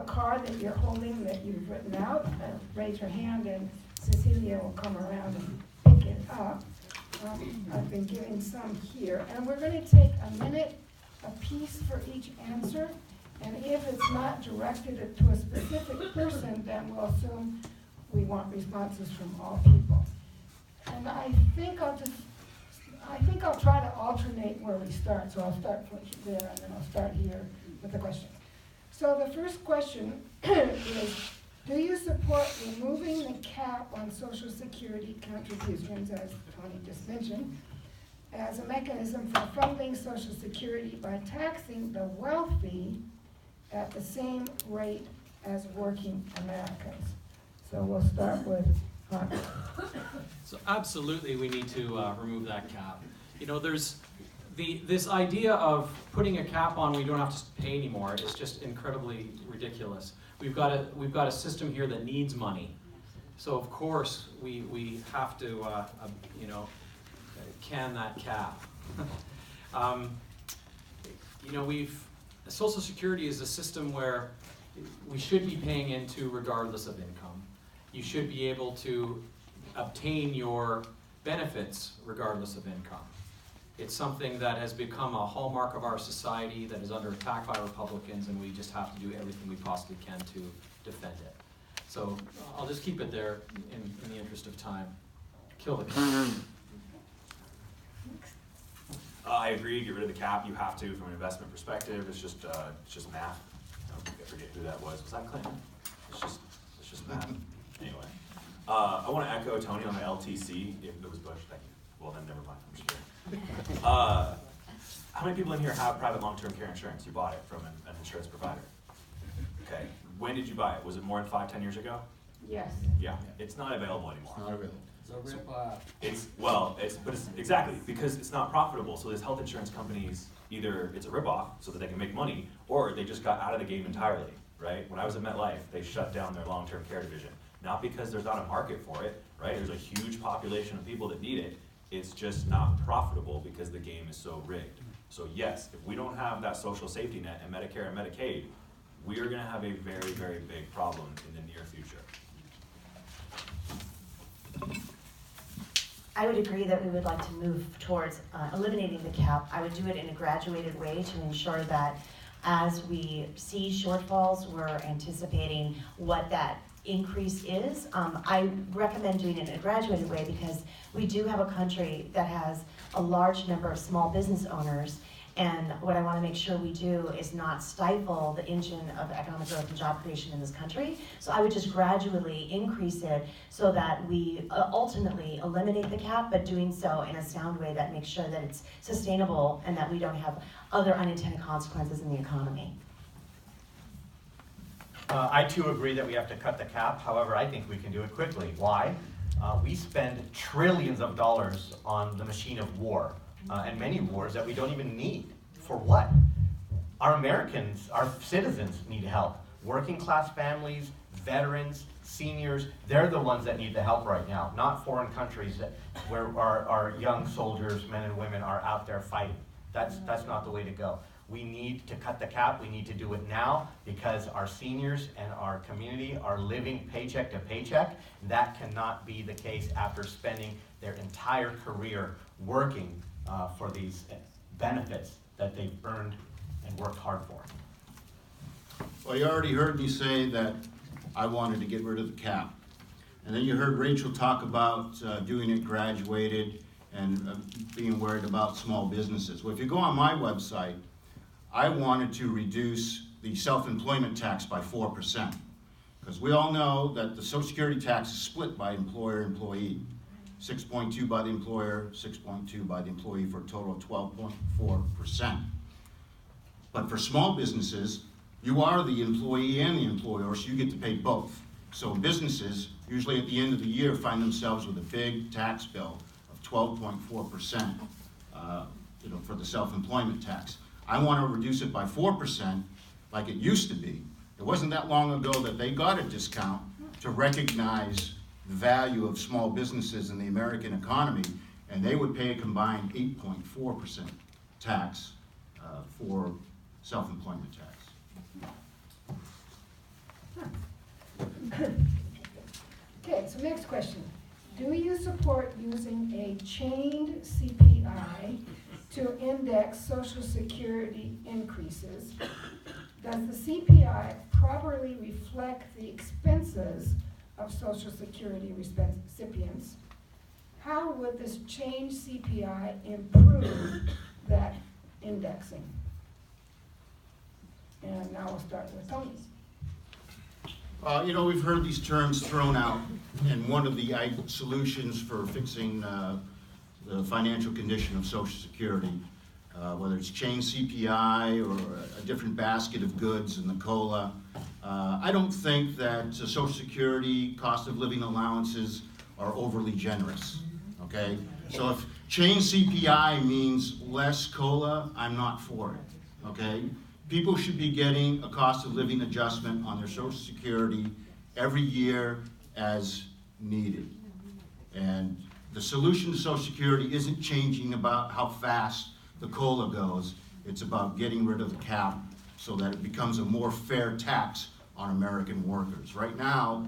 card that you're holding that you've written out, raise your hand and Cecilia will come around and pick it up. I've been giving some here, and we're going to take a minute apiece for each answer, and if it's not directed to a specific person, then we'll assume we want responses from all people. And I think I'll try to alternate where we start, so I'll start there and then I'll start here with the question. So the first question is, do you support removing the cap on Social Security contributions, as Tony just mentioned, as a mechanism for funding Social Security by taxing the wealthy at the same rate as working Americans? So we'll start with Hunter. So absolutely we need to remove that cap. You know, there's this idea of putting a cap on we don't have to pay anymore is just incredibly ridiculous. We've got a system here that needs money. So of course we have to you know, can that cap. You know, Social Security is a system where we should be paying into regardless of income. You should be able to obtain your benefits regardless of income. It's something that has become a hallmark of our society that is under attack by Republicans, and we just have to do everything we possibly can to defend it. So I'll just keep it there in the interest of time. Kill the cap. I agree, get rid of the cap. You have to from an investment perspective. It's just math. I forget who that was. Was that Clinton? It's just math. Anyway, I want to echo Tony on the LTC. If it was Bush, thank you. Well, then never mind. I'm just kidding. How many people in here have private long-term care insurance? You bought it from an insurance provider. Okay. When did you buy it? Was it more than 5-10 years ago? Yes. Yeah. It's not available anymore. Not available. It's a rip-off. It's exactly because it's not profitable. So these health insurance companies, either it's a rip-off so that they can make money, or they just got out of the game entirely. Right? When I was at MetLife, they shut down their long-term care division. Not because there's not a market for it, right? There's a huge population of people that need it. It's just not profitable because the game is so rigged. So yes, if we don't have that social safety net and Medicare and Medicaid, we are going to have a very, very big problem in the near future. I would agree that we would like to move towards eliminating the cap. I would do it in a graduated way to ensure that as we see shortfalls, we're anticipating what that increase is. I recommend doing it in a graduated way because we do have a country that has a large number of small business owners, and what I want to make sure we do is not stifle the engine of economic growth and job creation in this country. So I would just gradually increase it so that we ultimately eliminate the cap, but doing so in a sound way that makes sure that it's sustainable and that we don't have other unintended consequences in the economy. I too agree that we have to cut the cap. However, I think we can do it quickly. Why? We spend trillions of dollars on the machine of war, and many wars that we don't even need. For what? Our Americans, our citizens need help. Working class families, veterans, seniors, they're the ones that need the help right now, not foreign countries where our young soldiers, men and women, are out there fighting. That's not the way to go. We need to cut the cap. We need to do it now because our seniors and our community are living paycheck to paycheck. That cannot be the case after spending their entire career working for these benefits that they've earned and worked hard for. Well, you already heard me say that I wanted to get rid of the cap. And then you heard Rachel talk about doing it graduated and being worried about small businesses. Well, if you go on my website, I wanted to reduce the self-employment tax by 4%. Because we all know that the Social Security tax is split by employer-employee. 6.2 by the employer, 6.2 by the employee, for a total of 12.4%. But for small businesses, you are the employee and the employer, so you get to pay both. So businesses, usually at the end of the year, find themselves with a big tax bill of 12.4%, for the self-employment tax. I want to reduce it by 4%, like it used to be. It wasn't that long ago that they got a discount to recognize the value of small businesses in the American economy, and they would pay a combined 8.4% tax for self-employment tax. So next question. Do you support using a chained CPI to index Social Security increases? Does the CPI properly reflect the expenses of Social Security recipients? How would this chained CPI improve that indexing? And now we'll start with Tony. You know, we've heard these terms thrown out, and one of the solutions for fixing the financial condition of Social Security, whether it's chain CPI or a different basket of goods in the COLA, I don't think that Social Security cost of living allowances are overly generous, okay? So if chain CPI means less COLA, I'm not for it, okay? People should be getting a cost of living adjustment on their Social Security every year as needed. And the solution to Social Security isn't changing about how fast the COLA goes. It's about getting rid of the cap so that it becomes a more fair tax on American workers. Right now,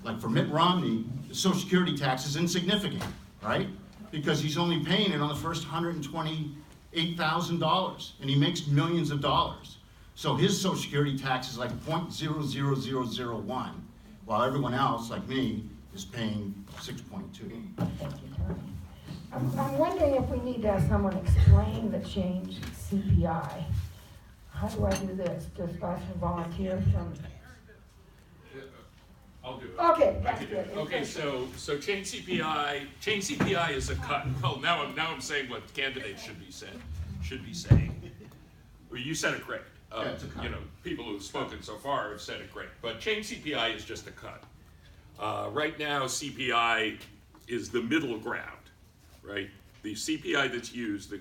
like for Mitt Romney, the Social Security tax is insignificant, right? Because he's only paying it on the first $128,000, and he makes millions of dollars. So his Social Security tax is like 0.00001, while everyone else, like me, is paying 6.2. Thank you, Tony. I'm wondering if we need to have someone explain the change CPI. How do I do this? Just ask for volunteers from? I'll do it. Okay, I that's can do it. good. Okay, so chain CPI is a cut. Well, now I'm saying what candidates should be saying. Well, you said it great. Yeah, it's a cut. You know, people who've spoken so far have said it great. But chain CPI is just a cut. Right now, CPI is the middle ground, right? The CPI that's used, the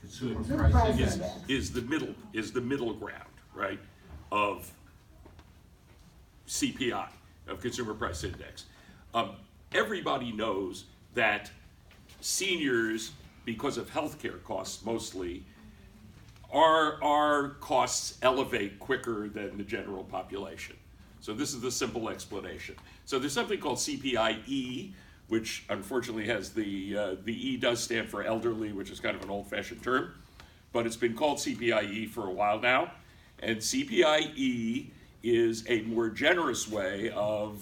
Consumer Consumer price price index. index. is the middle ground, right, of CPI, of Consumer Price Index. Everybody knows that seniors, because of healthcare costs mostly, our costs elevate quicker than the general population. So this is the simple explanation. So there's something called CPI-E, which unfortunately has the E does stand for elderly, which is kind of an old-fashioned term, but it's been called CPI-E for a while now. And CPI-E is a more generous way of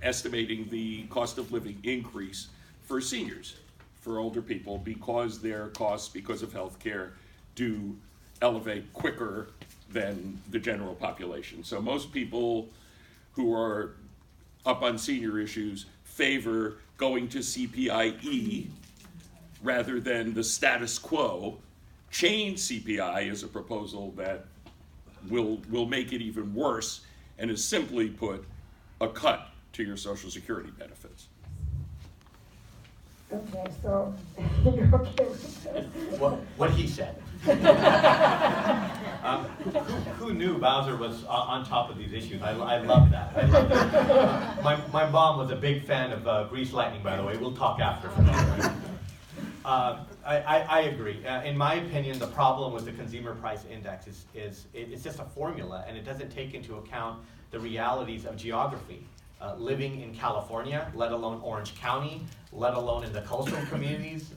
estimating the cost of living increase for seniors, for older people, because their costs, because of healthcare, do elevate quicker than the general population. So most people who are up on senior issues favor going to CPI-E rather than the status quo. Chain CPI is a proposal that will make it even worse and is simply put a cut to your Social Security benefits. Okay, so you're okay with this? What he said. Who knew Bowser was on top of these issues? I love that. I love that. My mom was a big fan of Grease Lightning, by the way. We'll talk after. I agree. In my opinion, the problem with the Consumer Price Index is it's just a formula, and it doesn't take into account the realities of geography. Living in California, let alone Orange County, let alone in the coastal communities,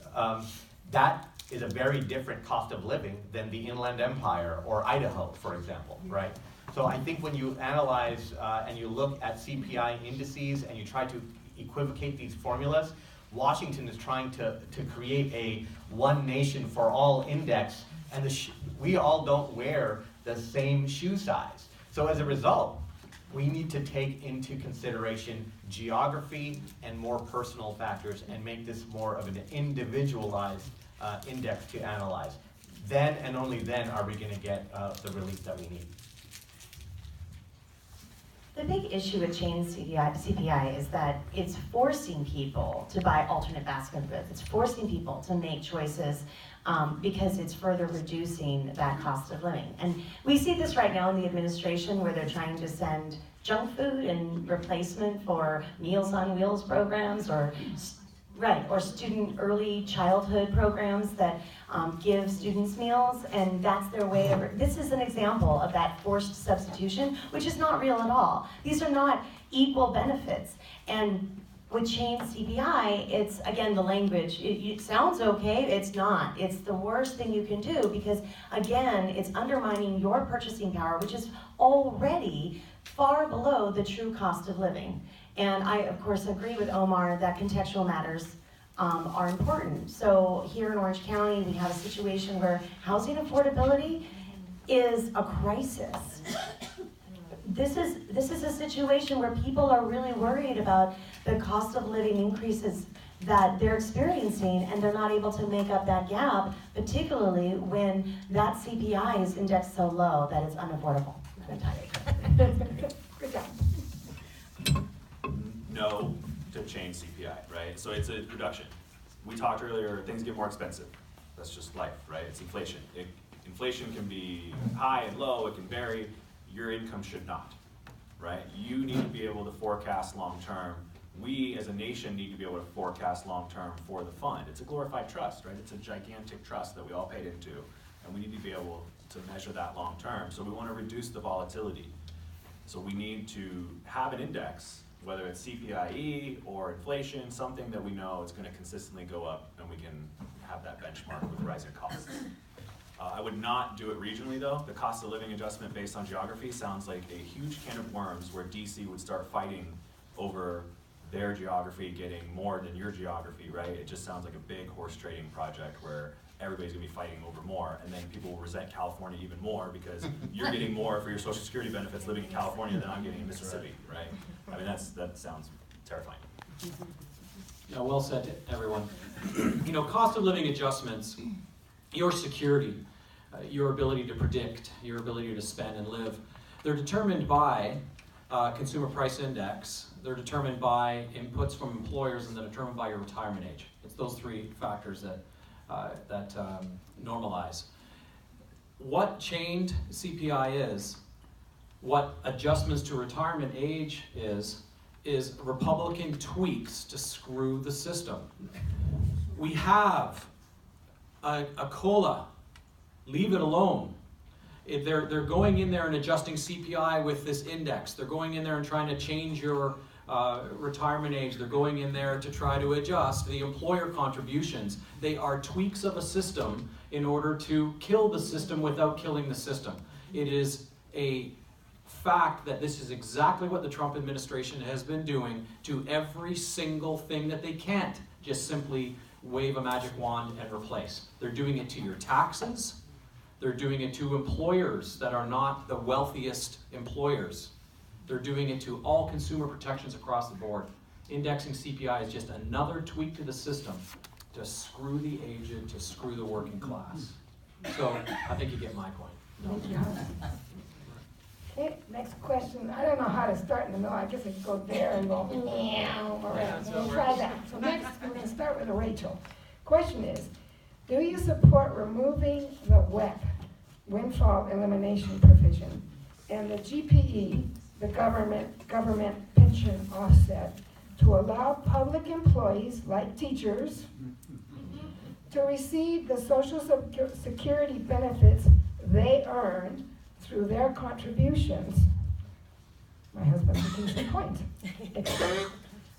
that is a very different cost of living than the Inland Empire or Idaho, for example, right? So I think when you analyze and you look at CPI indices and you try to equivocate these formulas, Washington is trying to create a one nation for all index, and we all don't wear the same shoe size. So as a result, we need to take into consideration geography and more personal factors and make this more of an individualized index to analyze. Then and only then are we going to get the relief that we need. The big issue with chain CPI is that it's forcing people to buy alternate basket of goods. It's forcing people to make choices because it's further reducing that cost of living. And we see this right now in the administration where they're trying to send junk food in replacement for Meals on Wheels programs or Right, or student early childhood programs that give students meals, and that's their way of, this is an example of that forced substitution, which is not real at all. These are not equal benefits. And with chain CPI, it's, again, the language, it sounds okay, it's not. It's the worst thing you can do because, again, it's undermining your purchasing power, which is already far below the true cost of living. And I, of course, agree with Omar that contextual matters are important. So here in Orange County, we have a situation where housing affordability is a crisis. This is a situation where people are really worried about the cost of living increases that they're experiencing, and they're not able to make up that gap, particularly when that CPI is indexed so low that it's unaffordable. Good job. No to change CPI, right? So it's a reduction. We talked earlier, things get more expensive. That's just life, right? It's inflation. Inflation can be high and low, it can vary. Your income should not, right? You need to be able to forecast long-term. We as a nation need to be able to forecast long-term for the fund. It's a glorified trust, right? It's a gigantic trust that we all paid into, and we need to be able to measure that long-term. So we want to reduce the volatility. So we need to have an index, whether it's CPIE or inflation, something that we know is going to consistently go up, and we can have that benchmark with rising costs. I would not do it regionally though. The cost of living adjustment based on geography sounds like a huge can of worms where DC would start fighting over their geography getting more than your geography, right? It just sounds like a big horse trading project where everybody's gonna be fighting over more, and then people will resent California even more because you're getting more for your Social Security benefits living in California than I'm getting in Mississippi, right? I mean, that sounds terrifying. Yeah, well said to everyone. You know, cost of living adjustments, your security, your ability to predict, your ability to spend and live, they're determined by consumer price index, they're determined by inputs from employers, and they're determined by your retirement age. It's those three factors that normalize. What chained CPI is, what adjustments to retirement age is Republican tweaks to screw the system. We have a COLA, leave it alone. If they're going in there and adjusting CPI with this index. They're going in there and trying to change your retirement age. They're going in there to try to adjust the employer contributions. They are tweaks of a system in order to kill the system without killing the system. It is a fact that this is exactly what the Trump administration has been doing to every single thing that they can't just simply wave a magic wand and replace. They're doing it to your taxes. They're doing it to employers that are not the wealthiest employers. They're doing it to all consumer protections across the board. Indexing CPI is just another tweak to the system to screw the aged, to screw the working class. So I think you get my point. Thank you. Okay, next question. I don't know how to start in the middle. I guess I could go there and go meow around. We'll try that. So next, we're going to start with Rachel. Question is, do you support removing the WEP, windfall elimination provision, and the GPE, the government pension offset, to allow public employees, like teachers, to receive the Social Security benefits they earned through their contributions? My husband's making some point.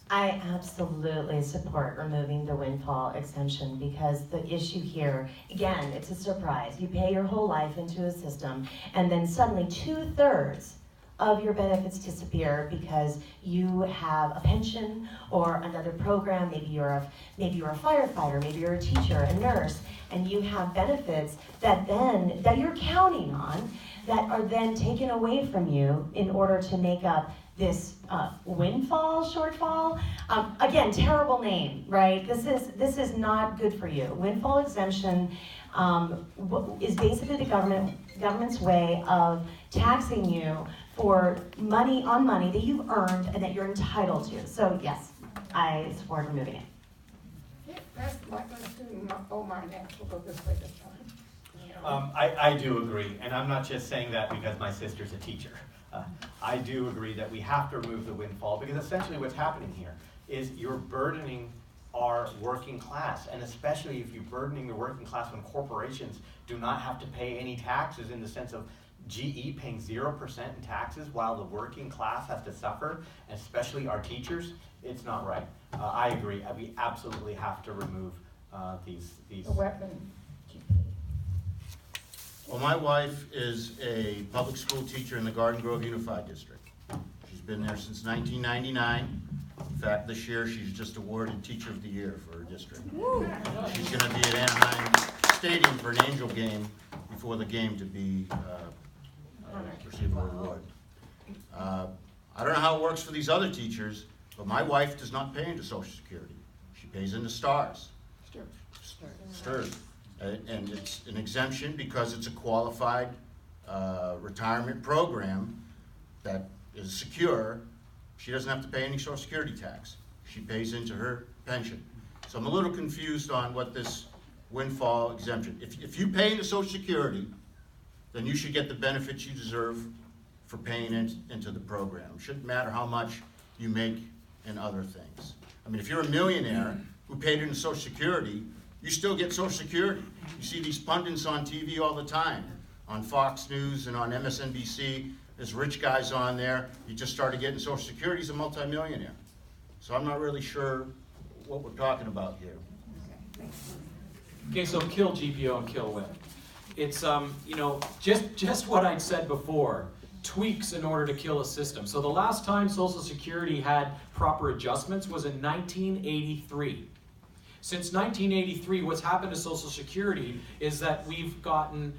I absolutely support removing the windfall exemption because the issue here, again, it's a surprise. You pay your whole life into a system and then suddenly 2/3 of your benefits disappear because you have a pension or another program. Maybe you're a firefighter, maybe you're a teacher, a nurse, and you have benefits that you're counting on that are then taken away from you in order to make up this windfall shortfall. Again, terrible name, right? This is not good for you. Windfall exemption is basically the government's way of taxing you for money that you've earned and that you're entitled to. So yes, I support removing it. Yeah, that's like, let's do Omar next. We'll go this way this time. I do agree, and I'm not just saying that because my sister's a teacher. I do agree that we have to remove the windfall because essentially what's happening here is you're burdening are working class, and especially if you're burdening the working class when corporations do not have to pay any taxes, in the sense of GE paying 0% in taxes while the working class has to suffer, especially our teachers. It's not right. I agree. We absolutely have to remove these. The weapon. Well, my wife is a public school teacher in the Garden Grove Unified District. She's been there since 1999. In fact, this year she's just awarded Teacher of the Year for her district. She's going to be at Anaheim Stadium for an Angel game before the game to be receive her award. I don't know how it works for these other teachers, but my wife does not pay into Social Security. She pays into STARS. STARS. And it's an exemption because it's a qualified retirement program that is secure. She doesn't have to pay any Social Security tax. She pays into her pension. So I'm a little confused on what this windfall exemption. If you pay into Social Security, then you should get the benefits you deserve for paying into the program. It shouldn't matter how much you make in other things. I mean, if you're a millionaire who paid into Social Security, you still get Social Security. You see these pundits on TV all the time, on Fox News and on MSNBC. There's rich guys on there. He just started getting Social Security. He's a multimillionaire. So I'm not really sure what we're talking about here. Okay, so kill GPO and kill WIP. It's, just what I'd said before, tweaks in order to kill a system. So the last time Social Security had proper adjustments was in 1983. Since 1983, what's happened to Social Security is that we've gotten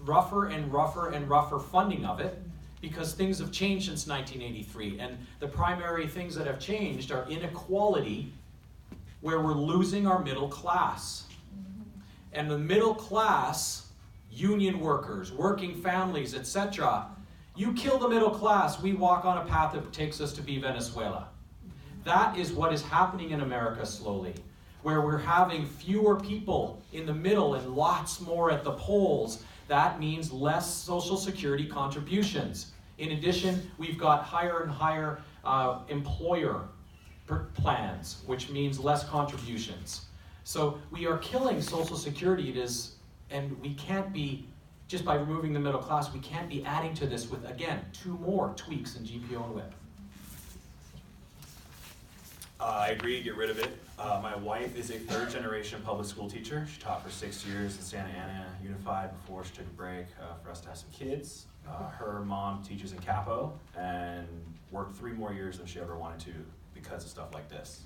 rougher and rougher and rougher funding of it because things have changed since 1983. And the primary things that have changed are inequality, where we're losing our middle class. And the middle class, union workers, working families, etc., you kill the middle class, we walk on a path that takes us to be Venezuela. That is what is happening in America slowly, where we're having fewer people in the middle and lots more at the polls. That means less Social Security contributions. In addition, we've got higher and higher employer plans, which means less contributions. So we are killing Social Security, and we can't be, just by removing the middle class, we can't be adding to this with, again, 2 more tweaks in GPO and WIP. I agree, get rid of it. My wife is a 3rd-generation public school teacher. She taught for 6 years in Santa Ana Unified before she took a break for us to have some kids. Her mom teaches in Capo and worked 3 more years than she ever wanted to because of stuff like this,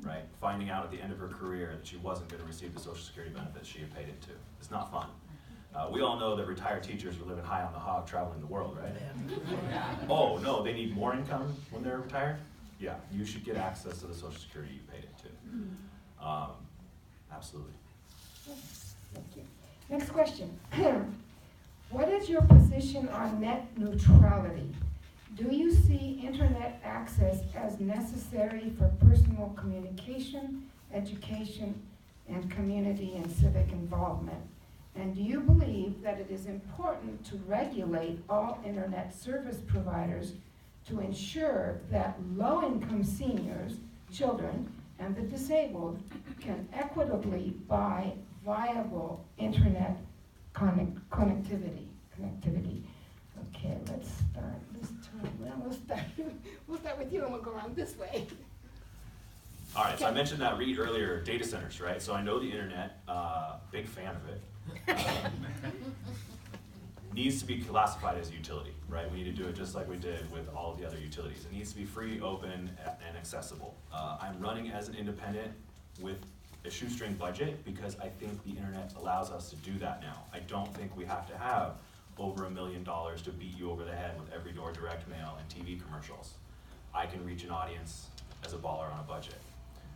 right? Finding out at the end of her career that she wasn't going to receive the Social Security benefits she had paid into. It's not fun. We all know that retired teachers are living high on the hog traveling the world, right? Oh, no, they need more income when they're retired? Yeah, you should get access to the Social Security you paid into. Absolutely. Thank you. Next question. What is your position on net neutrality? Do you see internet access as necessary for personal communication, education, and community and civic involvement? And do you believe that it is important to regulate all internet service providers to ensure that low-income seniors, children, and the disabled can equitably buy viable internet connectivity? Okay, let's start this time. Well, we'll start with you, and we'll go around this way. All right, so I mentioned that read earlier, data centers, right? So I know the internet, big fan of it. Needs to be classified as a utility, right? We need to do it just like we did with all of the other utilities. It needs to be free, open, and accessible. I'm running as an independent with a shoestring budget because I think the internet allows us to do that now. I don't think we have to have over $1 million to beat you over the head with every door direct mail and TV commercials. I can reach an audience as a baller on a budget.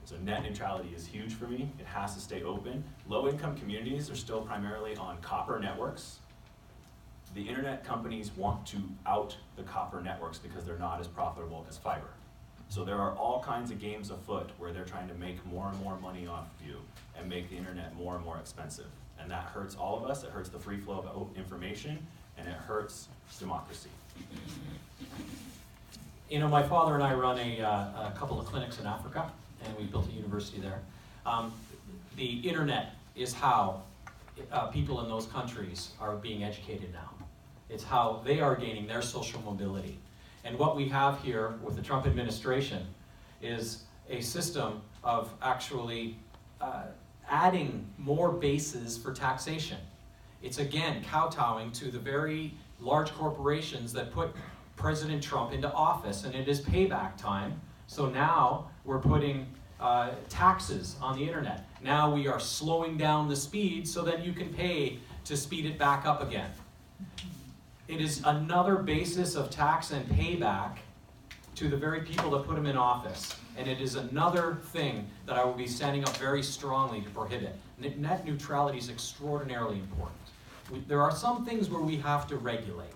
So net neutrality is huge for me. It has to stay open. Low-income communities are still primarily on copper networks. The internet companies want to out the copper networks because they're not as profitable as fiber. So there are all kinds of games afoot where they're trying to make more and more money off of you and make the internet more and more expensive. And that hurts all of us. It hurts the free flow of information, and it hurts democracy. You know, my father and I run a couple of clinics in Africa, and we built a university there. The internet is how people in those countries are being educated now. It's how they are gaining their social mobility. And what we have here with the Trump administration is a system of actually adding more bases for taxation. It's again kowtowing to the very large corporations that put President Trump into office, and it is payback time. So now we're putting taxes on the internet. Now we are slowing down the speed so that you can pay to speed it back up again. It is another basis of tax and payback to the very people that put him in office. And it is another thing that I will be standing up very strongly to prohibit. Net neutrality is extraordinarily important. There are some things where we have to regulate,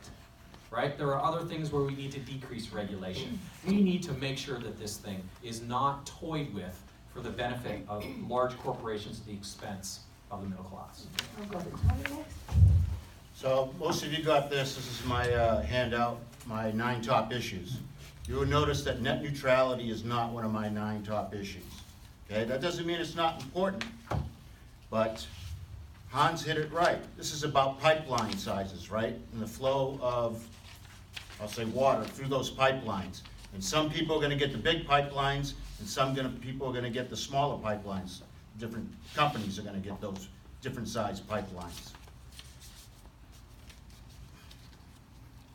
right? There are other things where we need to decrease regulation. We need to make sure that this thing is not toyed with for the benefit of large corporations at the expense of the middle class. I'll go to Tony next. So most of you got this. This is my handout, my 9 top issues. You will notice that net neutrality is not one of my 9 top issues. Okay, that doesn't mean it's not important, but Hans hit it right. This is about pipeline sizes, right? And the flow of, I'll say, water through those pipelines. And some people are going to get the big pipelines, and some people are going to get the smaller pipelines. Different companies are going to get those different size pipelines.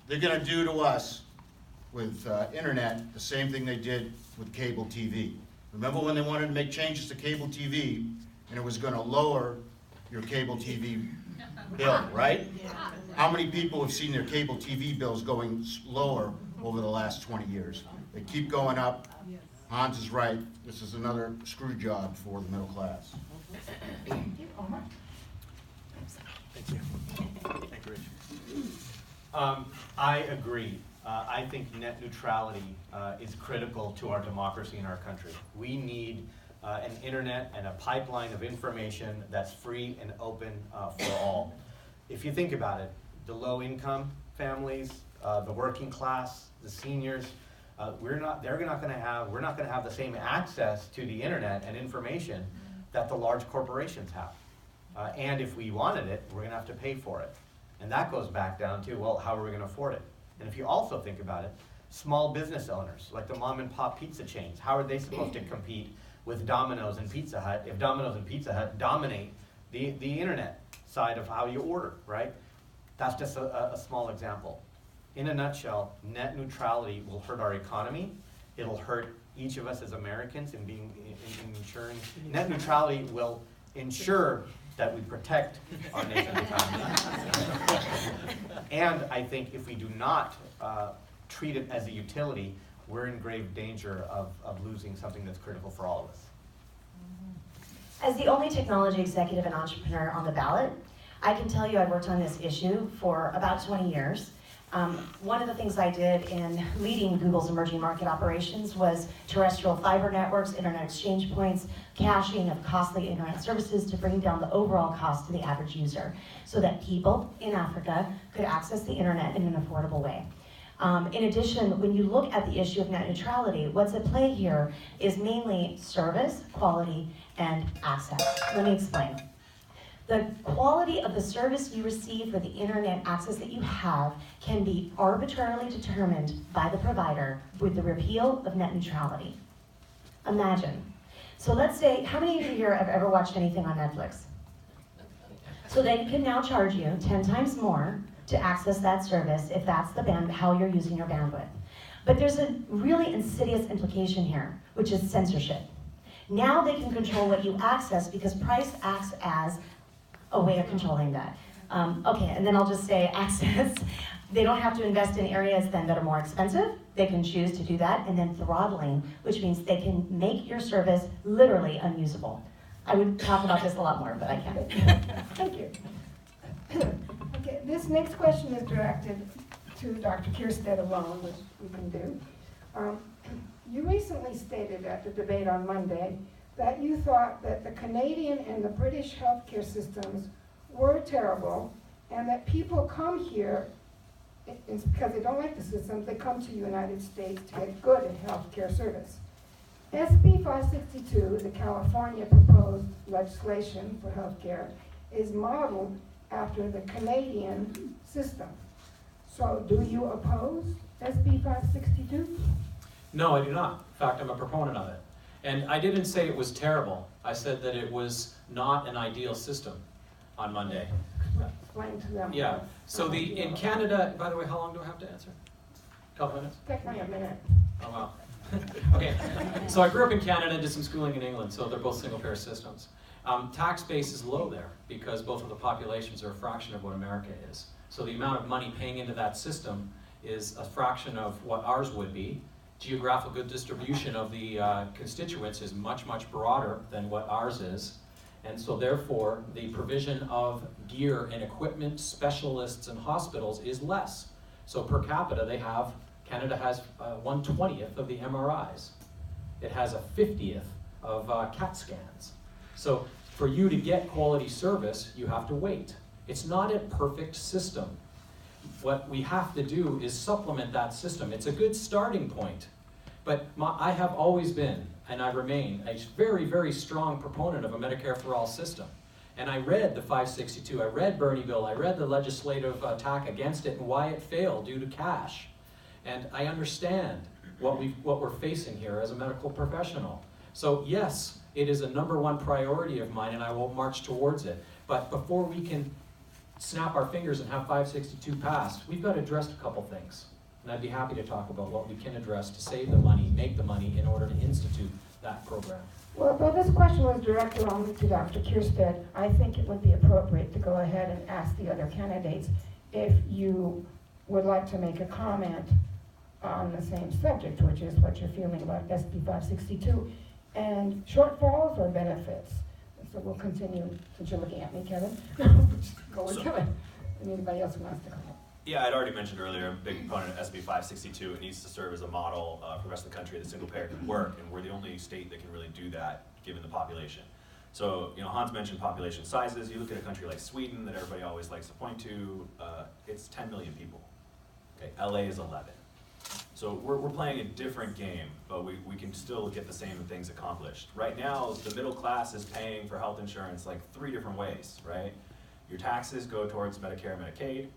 They're going to do to us with internet the same thing they did with cable TV. Remember when they wanted to make changes to cable TV and it was going to lower your cable TV bill, right? How many people have seen their cable TV bills going lower over the last 20 years? They keep going up. Hans is right. This is another screw job for the middle class. Thank you, Omar. Thank you. Thank you, Rich. I agree. I think net neutrality is critical to our democracy in our country. We need an internet and a pipeline of information that's free and open for all. If you think about it, the low-income families, the working class, the seniors, we're not going to have the same access to the internet and information that the large corporations have. And if we wanted it, we're going to have to pay for it. And that goes back down to, well, how are we going to afford it? And if you also think about it, small business owners, like the mom and pop pizza chains, how are they supposed to compete with Domino's and Pizza Hut if Domino's and Pizza Hut dominate the internet side of how you order, right? That's just a small example. In a nutshell, net neutrality will hurt our economy. It'll hurt each of us as Americans in ensuring. Net neutrality will ensure that we protect our nation's economy. And I think if we do not treat it as a utility, we're in grave danger of losing something that's critical for all of us. As the only technology executive and entrepreneur on the ballot, I can tell you I've worked on this issue for about 20 years. One of the things I did in leading Google's emerging market operations was terrestrial fiber networks, internet exchange points, caching of costly internet services to bring down the overall cost to the average user so that people in Africa could access the internet in an affordable way. In addition, when you look at the issue of net neutrality, what's at play here is mainly service, quality, and access. Let me explain. The quality of the service you receive for the internet access that you have can be arbitrarily determined by the provider with the repeal of net neutrality. Imagine. So let's say, how many of you here have ever watched anything on Netflix? So they can now charge you 10 times more to access that service if that's the how you're using your bandwidth. But there's a really insidious implication here, which is censorship. Now they can control what you access because price acts as a way of controlling that. Okay, and then I'll just say access. They don't have to invest in areas then that are more expensive. They can choose to do that. And then throttling, which means they can make your service literally unusable. I would talk about this a lot more, but I can't. Thank you. Okay, this next question is directed to Dr. Kierstead alone, which we can do. You recently stated at the debate on Monday that you thought that the Canadian and the British healthcare systems were terrible and that people come here, it's because they don't like the systems, they come to the United States to get good healthcare service. SB 562, the California proposed legislation for healthcare, is modeled after the Canadian system. So do you oppose SB 562? No, I do not. In fact, I'm a proponent of it. And I didn't say it was terrible. I said that it was not an ideal system on Monday. Explain to them. Yeah, what's so ideal in about Canada, by the way, how long do I have to answer? Couple minutes? it. Take me a minute. Oh, wow. Okay, so I grew up in Canada, did some schooling in England, so they're both single-payer systems. Tax base is low there because both of the populations are a fraction of what America is. So the amount of money paying into that system is a fraction of what ours would be. Geographical distribution of the constituents is much, much broader than what ours is. And so therefore, the provision of gear and equipment, specialists and hospitals is less. So per capita, Canada has 1/20th of the MRIs. It has a 50th of CAT scans. So for you to get quality service, you have to wait. It's not a perfect system. What we have to do is supplement that system. It's a good starting point. But I have always been, and I remain, a very, very strong proponent of a Medicare for All system. And I read the 562, I read Bernie bill, I read the legislative attack against it and why it failed due to cash. And I understand what we're facing here as a medical professional. So yes, it is a #1 priority of mine and I will march towards it. But before we can snap our fingers and have 562 passed, we've got to address a couple things. And I'd be happy to talk about what we can address to save the money, make the money in order to institute that program. Well, though this question was directed only to Dr. Kierstead, I think it would be appropriate to go ahead and ask the other candidates if you would like to make a comment on the same subject, which is what you're feeling about SB 562, and shortfalls or benefits. So we'll continue, since you're looking at me, Kevin. Go with Kevin. And anybody else who wants to comment. Yeah, I'd already mentioned earlier, I'm a big proponent of SB 562. It needs to serve as a model for the rest of the country that single payer can work, and we're the only state that can really do that given the population. So, Hans mentioned population sizes. You look at a country like Sweden that everybody always likes to point to, it's 10 million people. Okay, LA is 11. So we're playing a different game, but we can still get the same things accomplished. Right now, the middle class is paying for health insurance like 3 different ways, right? Your taxes go towards Medicare and Medicaid.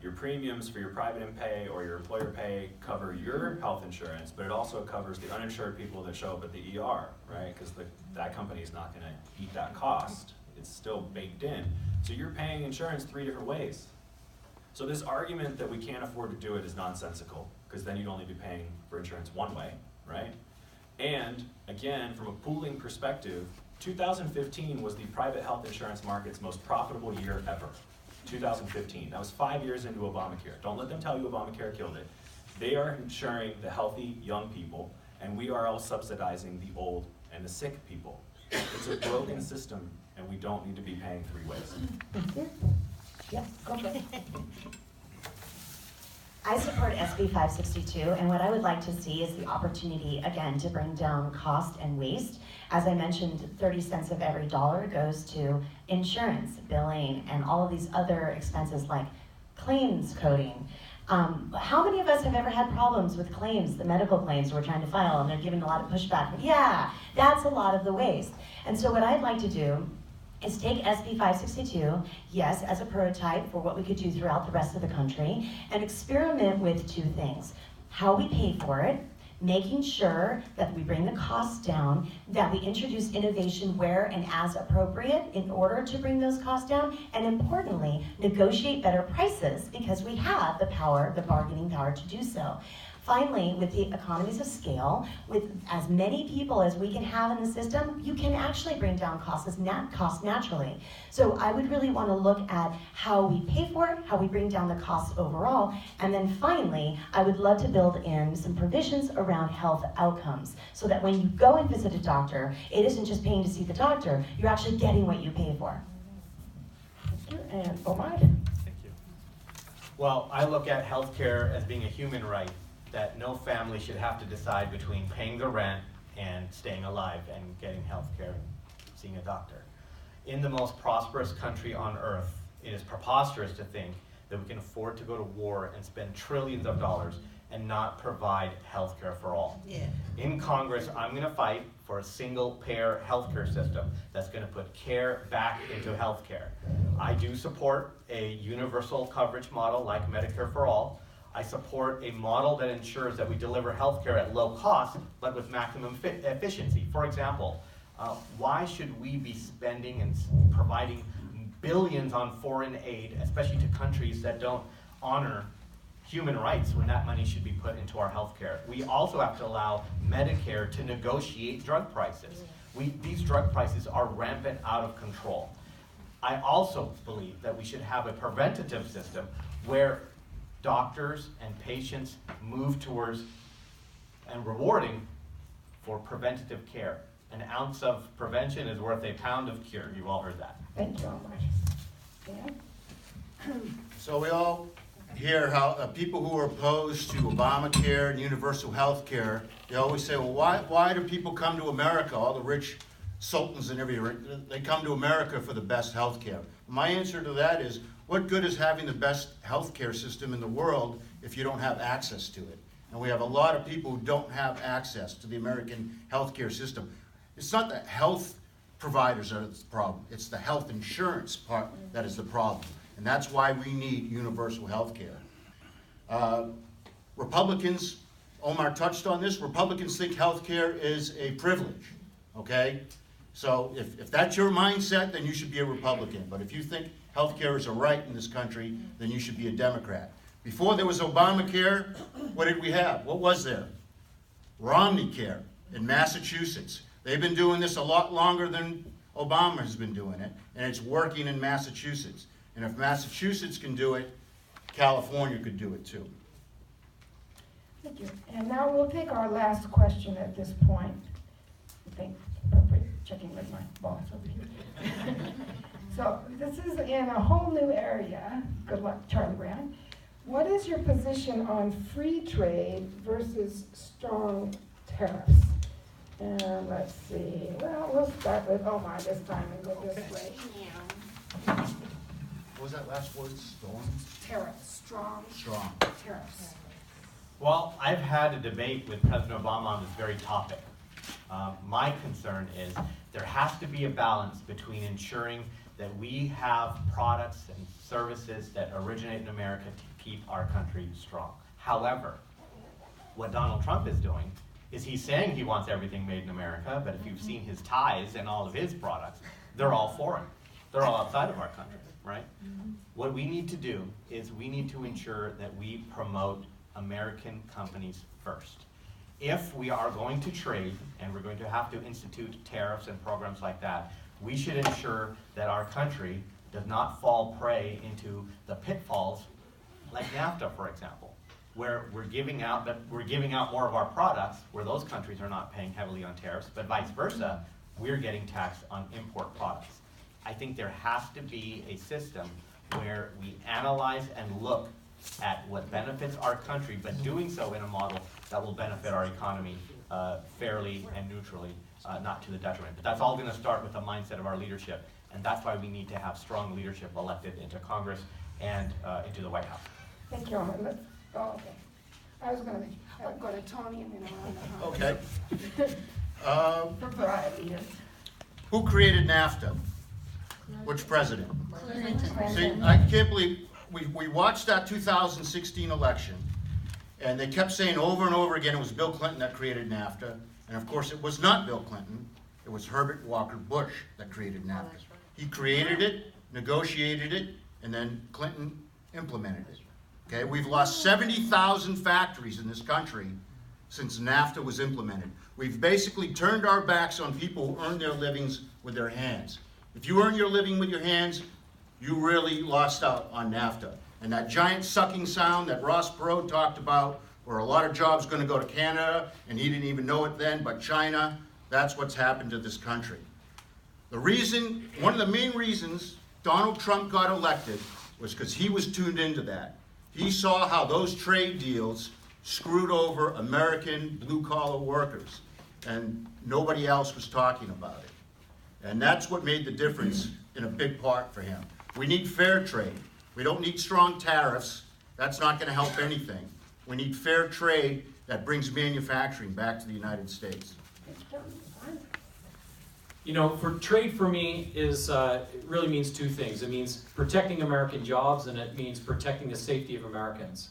Your premiums for your private pay or your employer pay cover your health insurance, but it also covers the uninsured people that show up at the ER, right? Because that company is not going to eat that cost. It's still baked in. So you're paying insurance 3 different ways. So this argument that we can't afford to do it is nonsensical, because then you'd only be paying for insurance one way, right? And again, from a pooling perspective, 2015 was the private health insurance market's most profitable year ever. 2015. That was 5 years into Obamacare. Don't let them tell you Obamacare killed it. They are insuring the healthy young people, and we are all subsidizing the old and the sick people. It's a broken system, and we don't need to be paying 3 ways. Yeah, go for it. I support SB 562, and what I would like to see is the opportunity, again, to bring down cost and waste. As I mentioned, 30 cents of every dollar goes to insurance, billing, and all of these other expenses like claims coding. How many of us have ever had problems with claims, the medical claims we're trying to file, and they're giving a lot of pushback? Yeah, that's a lot of the waste. And so what I'd like to do is take SB 562, yes, as a prototype for what we could do throughout the rest of the country, and experiment with 2 things. How we pay for it, making sure that we bring the costs down, that we introduce innovation where and as appropriate in order to bring those costs down, and importantly, negotiate better prices because we have the power, the bargaining power to do so. Finally, with the economies of scale, with as many people as we can have in the system, you can actually bring down costs naturally. So I would really want to look at how we pay for it, how we bring down the costs overall, and then finally, I would love to build in some provisions around health outcomes, so that when you go and visit a doctor, it isn't just paying to see the doctor, you're actually getting what you pay for. And Omar? Thank you. Well, I look at healthcare as being a human right, that no family should have to decide between paying the rent and staying alive and getting health care and seeing a doctor. In the most prosperous country on earth, it is preposterous to think that we can afford to go to war and spend trillions of dollars and not provide healthcare for all. Yeah. In Congress, I'm gonna fight for a single-payer healthcare system that's gonna put care back into healthcare. I do support a universal coverage model like Medicare for All. I support a model that ensures that we deliver healthcare at low cost, but with maximum efficiency. For example, why should we be spending and providing billions on foreign aid, especially to countries that don't honor human rights, when that money should be put into our healthcare? We also have to allow Medicare to negotiate drug prices. These drug prices are rampant out of control. I also believe that we should have a preventative system where doctors and patients move towards and rewarding for preventative care. An ounce of prevention is worth a pound of cure. You've all heard that. Thank you, Omar. Dan? So we all hear how people who are opposed to Obamacare and universal health care, they always say, well, why do people come to America, all the rich sultans and everything, they come to America for the best health care? My answer to that is, what good is having the best health care system in the world if you don't have access to it? And we have a lot of people who don't have access to the American health care system. It's not the health providers that are the problem, it's the health insurance part that is the problem. And that's why we need universal health care. Republicans, Omar touched on this, Republicans think health care is a privilege, okay? So if that's your mindset, then you should be a Republican. But if you think health care is a right in this country, then you should be a Democrat. Before there was Obamacare, what did we have? What was there? Romneycare in Massachusetts. They've been doing this a lot longer than Obama has been doing it, and it's working in Massachusetts. And if Massachusetts can do it, California could do it too. Thank you. And now we'll take our last question at this point. I think, checking with my boss over here. So this is in a whole new area. Good luck, Charlie Brown. What is your position on free trade versus strong tariffs? And let's see, well, we'll start with Omar this time and go this way. What was that last word? Storm? Tariffs, strong Strong. tariffs. Well, I've had a debate with President Obama on this very topic. My concern is there has to be a balance between ensuring that we have products and services that originate in America to keep our country strong. However, what Donald Trump is doing is he's saying he wants everything made in America, but if you've seen his ties and all of his products, they're all foreign. They're all outside of our country, right? What we need to do is we need to ensure that we promote American companies first. If we are going to trade, and we're going to have to institute tariffs and programs like that, we should ensure that our country does not fall prey into the pitfalls like NAFTA, for example, where we're giving out more of our products where those countries are not paying heavily on tariffs, but vice versa, we're getting taxed on import products. I think there has to be a system where we analyze and look at what benefits our country, but doing so in a model that will benefit our economy fairly and neutrally, not to the detriment. But that's all going to start with the mindset of our leadership, and that's why we need to have strong leadership elected into Congress and into the White House. Thank you, Omar. Okay. I was gonna go to Tony and then I'll Okay. for variety here. Who created NAFTA? Which president? See, Clinton. I can't believe, we watched that 2016 election, and they kept saying over and over again it was Bill Clinton that created NAFTA, and of course it was not Bill Clinton, it was Herbert Walker Bush that created NAFTA. He created it, negotiated it, and then Clinton implemented it. Okay, we've lost 70,000 factories in this country since NAFTA was implemented. We've basically turned our backs on people who earn their livings with their hands. If you earn your living with your hands, you really lost out on NAFTA. And that giant sucking sound that Ross Perot talked about, where a lot of jobs going to go to Canada, and he didn't even know it then, but China, that's what's happened to this country. The reason, one of the main reasons Donald Trump got elected was because he was tuned into that. He saw how those trade deals screwed over American blue-collar workers, and nobody else was talking about it. And that's what made the difference in a big part for him. We need fair trade. We don't need strong tariffs. That's not going to help anything. We need fair trade that brings manufacturing back to the United States. You know, for trade for me is, it really means two things. It means protecting American jobs, and it means protecting the safety of Americans.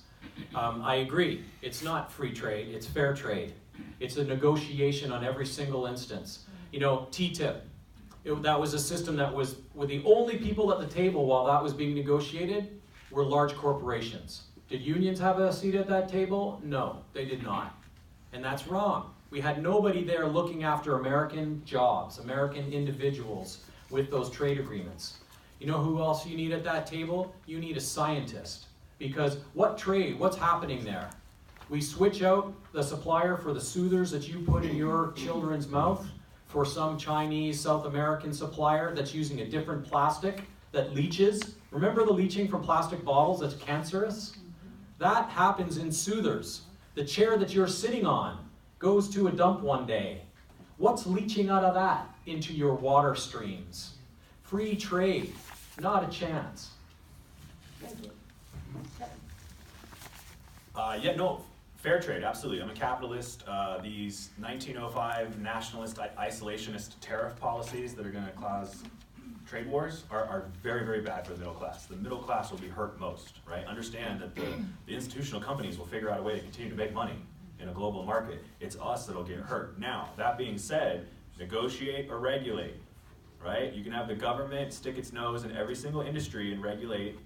I agree, it's not free trade, it's fair trade. It's a negotiation on every single instance. You know, TTIP, that was a system that was, with the only people at the table while that was being negotiated were large corporations. Did unions have a seat at that table? No, they did not. And that's wrong. We had nobody there looking after American jobs, American individuals with those trade agreements. You know who else you need at that table? You need a scientist. Because what trade, what's happening there? We switch out the supplier for the soothers that you put in your children's mouth for some Chinese, South American supplier that's using a different plastic that leaches. Remember the leaching from plastic bottles that's cancerous? That happens in soothers. The chair that you're sitting on goes to a dump one day. What's leaching out of that into your water streams? Free trade, not a chance. Thank you. Yeah, no, fair trade, absolutely. I'm a capitalist. These 1905 nationalist, isolationist tariff policies that are going to cause trade wars are very, very bad for the middle class. The middle class will be hurt most, right? Understand that the institutional companies will figure out a way to continue to make money in a global market. It's us that'll get hurt. Now, that being said, negotiate or regulate, right? You can have the government stick its nose in every single industry and regulate,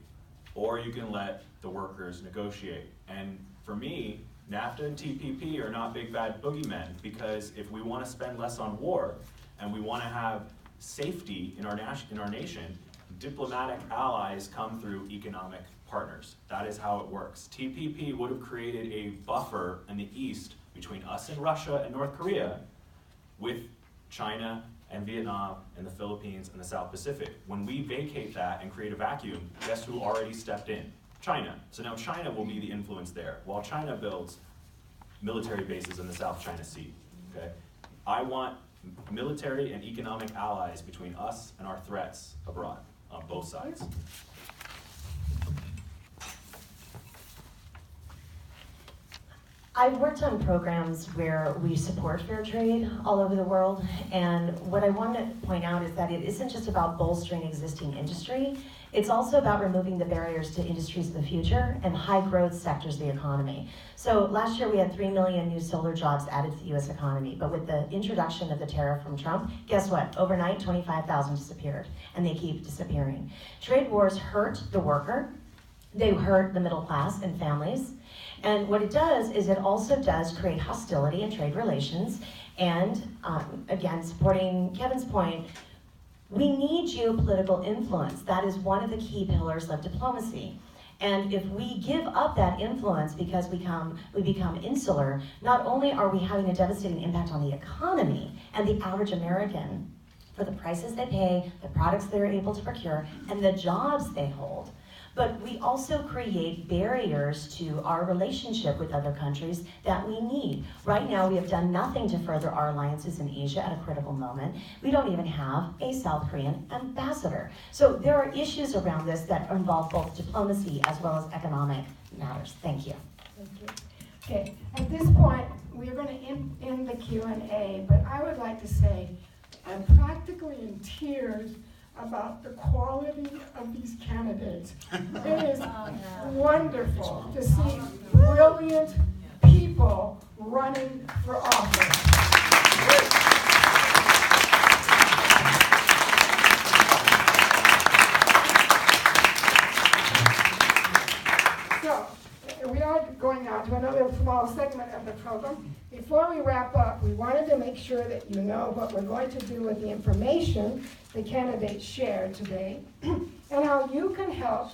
or you can let the workers negotiate. And for me, NAFTA and TPP are not big bad boogeymen, because if we want to spend less on war and we want to have safety in our nation, diplomatic allies come through economic partners. That is how it works. TPP would have created a buffer in the east between us and Russia and North Korea, with China and Vietnam and the Philippines and the South Pacific. When we vacate that and create a vacuum, guess who already stepped in? China. So now China will be the influence there, while China builds military bases in the South China Sea. Okay? I want military and economic allies between us and our threats abroad, on both sides. I've worked on programs where we support fair trade all over the world, and what I want to point out is that it isn't just about bolstering existing industry, it's also about removing the barriers to industries of the future and high growth sectors of the economy. So last year we had 3 million new solar jobs added to the US economy, but with the introduction of the tariff from Trump, guess what? Overnight, 25,000 disappeared, and they keep disappearing. Trade wars hurt the worker, they hurt the middle class and families, and what it does is it also does create hostility in trade relations, and again, supporting Kevin's point, we need geopolitical influence. That is one of the key pillars of diplomacy. And if we give up that influence because we become insular, not only are we having a devastating impact on the economy and the average American for the prices they pay, the products they're able to procure, and the jobs they hold, but we also create barriers to our relationship with other countries that we need. Right now, we have done nothing to further our alliances in Asia at a critical moment. We don't even have a South Korean ambassador. So there are issues around this that involve both diplomacy as well as economic matters. Thank you. Thank you. Okay, at this point, we're going to end the Q&A, but I would like to say I'm practically in tears about the quality of these candidates. It is wonderful to see brilliant people running for office. So, we are going now to another small segment of the program. Before we wrap up, we wanted to make sure that you know what we're going to do with the information the candidates shared today, and how you can help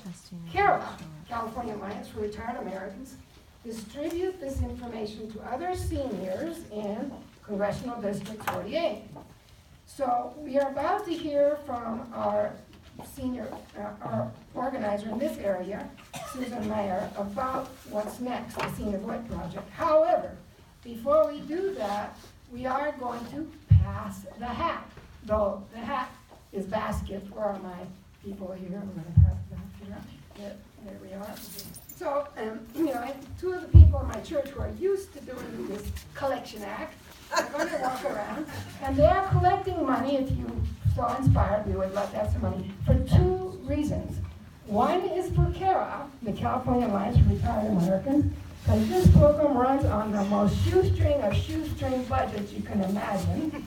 CARA, California Alliance for Retired Americans, distribute this information to other seniors in Congressional District 48. So we are about to hear from our senior, our organizer in this area, Susan Mayer, about what's next, the Senior Voice Project. However, before we do that, we are going to pass the hat, though the hat is basket. Where are my people here? I'm going to pass the hat here. There we are. So, you know, and two of the people in my church who are used to doing this collection act are going to walk around, and they are collecting money. If you so inspired, we would love to have some money for two reasons. One is for CARA, the California Alliance for Retired Americans, because this program runs on the most shoestring of shoestring budgets you can imagine.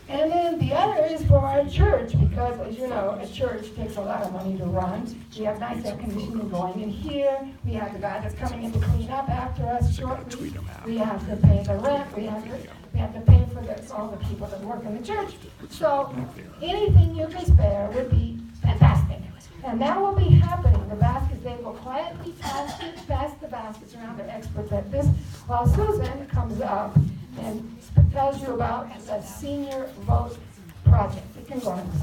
And then the other is for our church, because as you know, a church takes a lot of money to run. We have nice air conditioning going in here. We have the guy that's coming in to clean up after us shortly. We have to pay the rent. We have to pay for all the people that work in the church. So anything you can spare would be fantastic. And that will be happening. The baskets, they will quietly pass the baskets around. They're experts at this. While Susan comes up and tells you about the Senior Vote Project. You can go on.